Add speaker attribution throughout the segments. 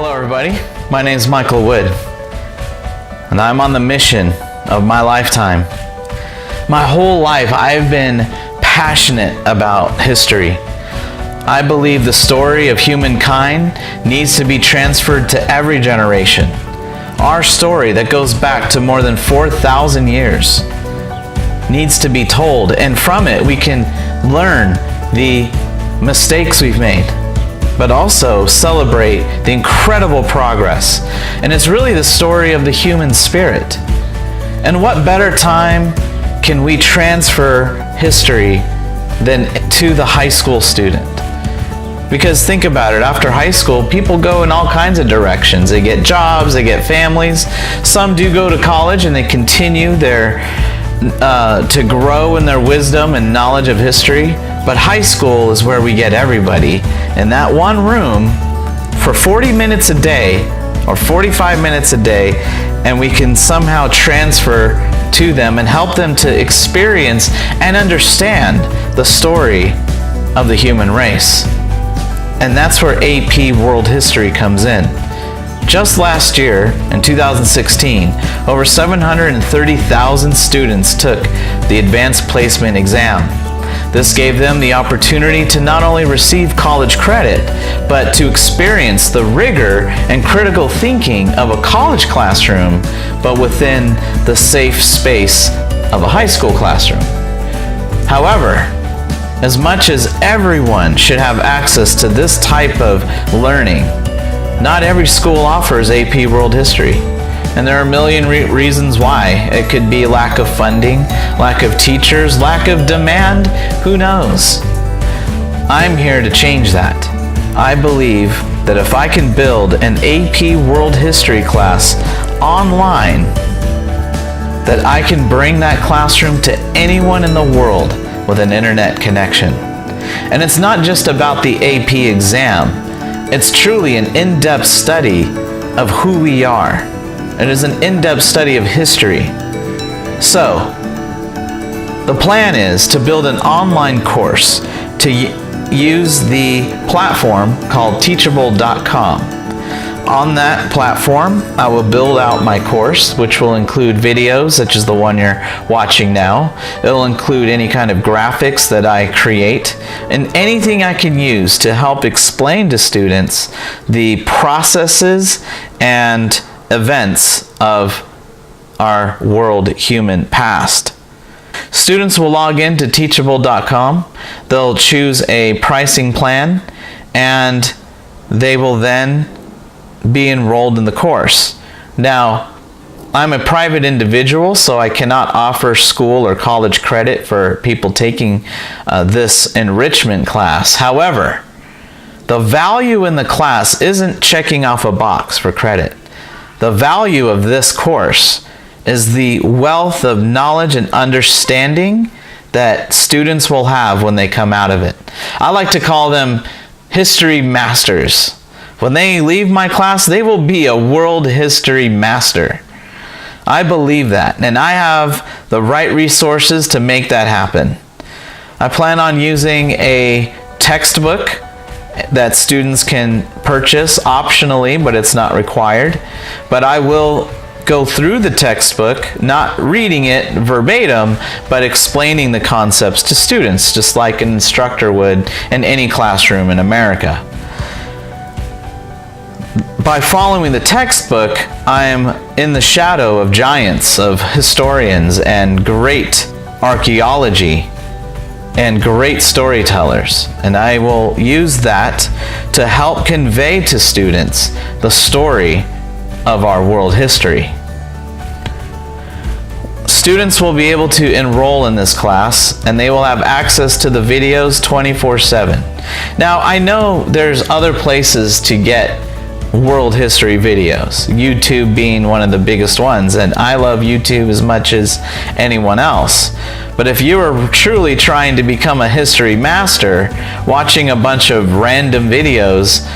Speaker 1: Hello everybody, my name is Michael Wood, and I'm on the mission of my lifetime. My whole life I've been passionate about history. I believe the story of humankind needs to be transferred to every generation. Our story that goes back to more than 4,000 years needs to be told, and from it we can learn the mistakes we've made, but also celebrate the incredible progress. And it's really the story of the human spirit. And what better time can we transfer history than to the high school student? Because think about it, after high school, people go in all kinds of directions. They get jobs, they get families. Some do go to college and they continue to grow in their wisdom and knowledge of history. But high school is where we get everybody in that one room for 40 minutes a day or 45 minutes a day, and we can somehow transfer to them and help them to experience and understand the story of the human race. And that's where AP World History comes in. Just last year, in 2016, over 730,000 students took the Advanced Placement exam. This gave them the opportunity to not only receive college credit, but to experience the rigor and critical thinking of a college classroom, but within the safe space of a high school classroom. However, as much as everyone should have access to this type of learning, not every school offers AP World History. And there are a million reasons why. It could be lack of funding, lack of teachers, lack of demand, who knows? I'm here to change that. I believe that if I can build an AP World History class online, that I can bring that classroom to anyone in the world with an internet connection. And it's not just about the AP exam. It's truly an in-depth study of who we are. It is an in-depth study of history. So, the plan is to build an online course to use the platform called teachable.com. On that platform, I will build out my course, which will include videos such as the one you're watching now. It'll include any kind of graphics that I create and anything I can use to help explain to students the processes and events of our world human past. Students will log into teachable.com. They'll choose a pricing plan, and they will then be enrolled in the course. Now, I'm a private individual, so I cannot offer school or college credit for people taking this enrichment class. However, the value in the class isn't checking off a box for credit. The value of this course is the wealth of knowledge and understanding that students will have when they come out of it. I like to call them history masters. When they leave my class, they will be a world history master. I believe that, and I have the right resources to make that happen. I plan on using a textbook that students can purchase optionally, but it's not required. But I will go through the textbook, not reading it verbatim, but explaining the concepts to students, just like an instructor would in any classroom in America. By following the textbook, I am in the shadow of giants, of historians, and great archaeology, and great storytellers. And I will use that to help convey to students the story of our world history. Students will be able to enroll in this class, and they will have access to the videos 24/7. Now, I know there's other places to get world history videos, YouTube being one of the biggest ones, and I love YouTube as much as anyone else. But if you are truly trying to become a history master, watching a bunch of random videos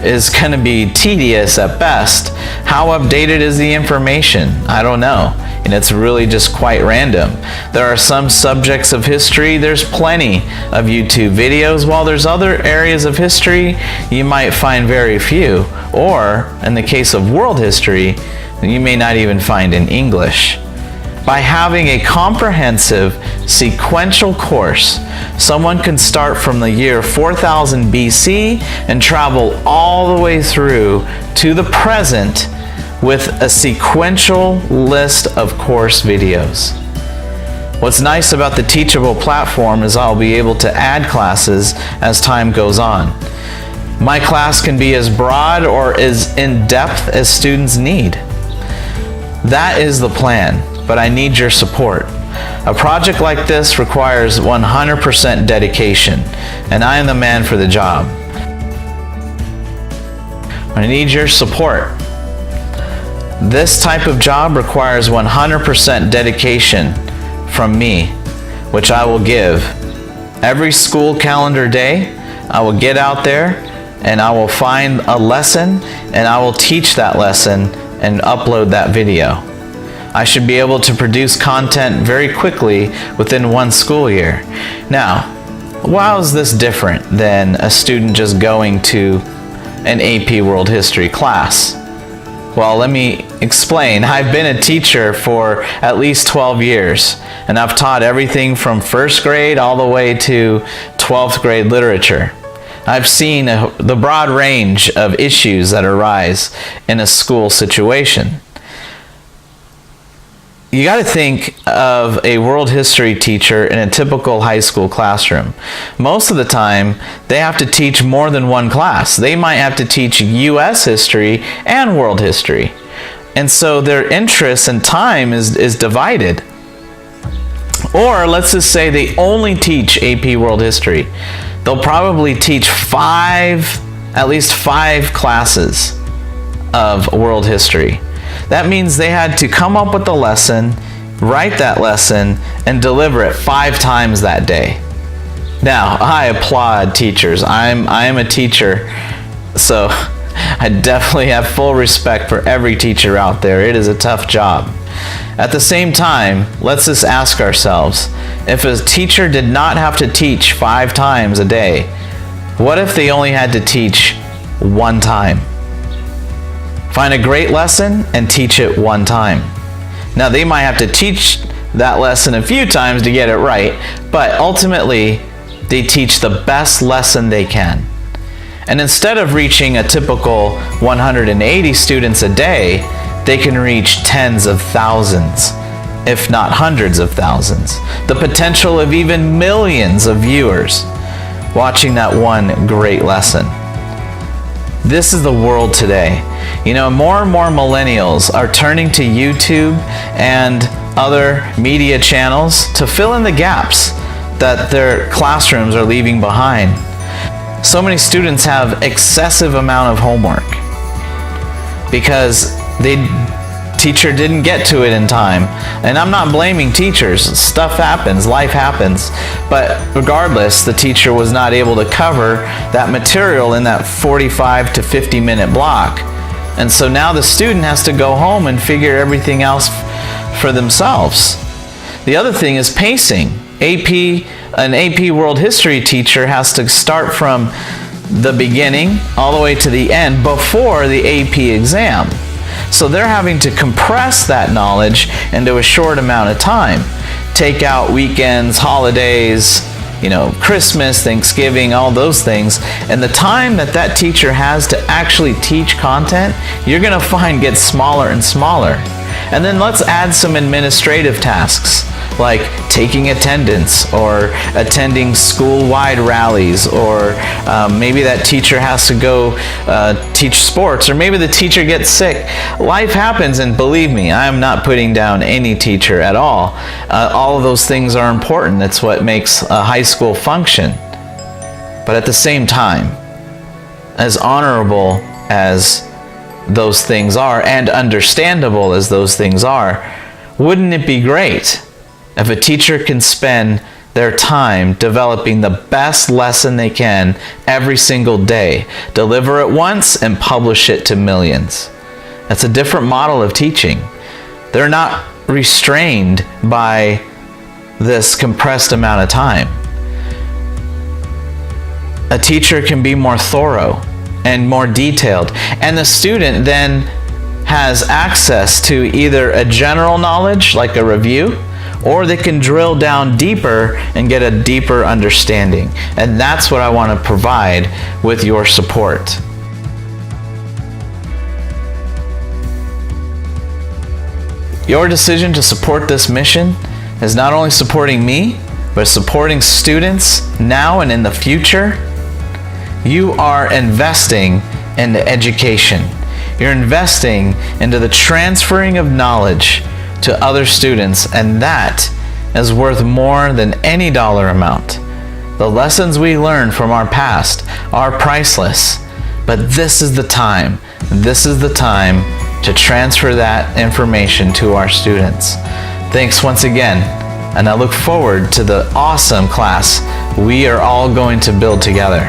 Speaker 1: is going to be tedious at best. How updated is the information? I don't know. And it's really just quite random. There are some subjects of history, there's plenty of YouTube videos, while there's other areas of history you might find very few. Or, in the case of world history, you may not even find in English. By having a comprehensive, sequential course, someone can start from the year 4000 BC and travel all the way through to the present with a sequential list of course videos. What's nice about the Teachable platform is I'll be able to add classes as time goes on. My class can be as broad or as in-depth as students need. That is the plan. But I need your support. A project like this requires 100% dedication, and I am the man for the job. I need your support. This type of job requires 100% dedication from me, which I will give. Every school calendar day, I will get out there and I will find a lesson and I will teach that lesson and upload that video. I should be able to produce content very quickly within one school year. Now, how is this different than a student just going to an AP World History class? Well, let me explain. I've been a teacher for at least 12 years, and I've taught everything from first grade all the way to 12th grade literature. I've seen the broad range of issues that arise in a school situation. You got to think of a world history teacher in a typical high school classroom. Most of the time, they have to teach more than one class. They might have to teach U.S. history and world history. And so their interest and time is divided. Or let's just say they only teach AP World History. They'll probably teach at least five classes of world history. That means they had to come up with the lesson, write that lesson, and deliver it 5 times that day. Now, I applaud teachers. I am a teacher, so I definitely have full respect for every teacher out there. It is a tough job. At the same time, let's just ask ourselves, if a teacher did not have to teach 5 times a day, what if they only had to teach 1 time? Find a great lesson and teach it 1 time. Now, they might have to teach that lesson a few times to get it right, but ultimately, they teach the best lesson they can. And instead of reaching a typical 180 students a day, they can reach tens of thousands, if not hundreds of thousands. The potential of even millions of viewers watching that one great lesson. This is the world today. You know, more and more millennials are turning to YouTube and other media channels to fill in the gaps that their classrooms are leaving behind. So many students have excessive amount of homework because teacher didn't get to it in time. And I'm not blaming teachers. Stuff happens, life happens. But regardless, the teacher was not able to cover that material in that 45 to 50 minute block. And so now the student has to go home and figure everything else for themselves. The other thing is pacing. An AP World History teacher has to start from the beginning all the way to the end before the AP exam. So they're having to compress that knowledge into a short amount of time. Take out weekends, holidays, Christmas, Thanksgiving, all those things. And the time that teacher has to actually teach content, you're going to find gets smaller and smaller. And then let's add some administrative tasks, like taking attendance or attending school-wide rallies, or maybe that teacher has to go teach sports, or maybe the teacher gets sick. Life happens, and believe me, I am not putting down any teacher at all. All of those things are important. That's what makes a high school function. But at the same time, as honorable as those things are, and understandable as those things are, wouldn't it be great if a teacher can spend their time developing the best lesson they can every single day. Deliver it once and publish it to millions. That's a different model of teaching. They're not restrained by this compressed amount of time. A teacher can be more thorough and more detailed, and the student then has access to either a general knowledge like a review, or they can drill down deeper and get a deeper understanding. And that's what I want to provide with your support. Your decision to support this mission is not only supporting me, but supporting students now and in the future. You are investing into education. You're investing into the transferring of knowledge to other students, and that is worth more than any dollar amount. The lessons we learn from our past are priceless, but this is the time. This is the time to transfer that information to our students. Thanks once again, and I look forward to the awesome class we are all going to build together.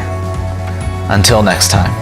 Speaker 1: Until next time.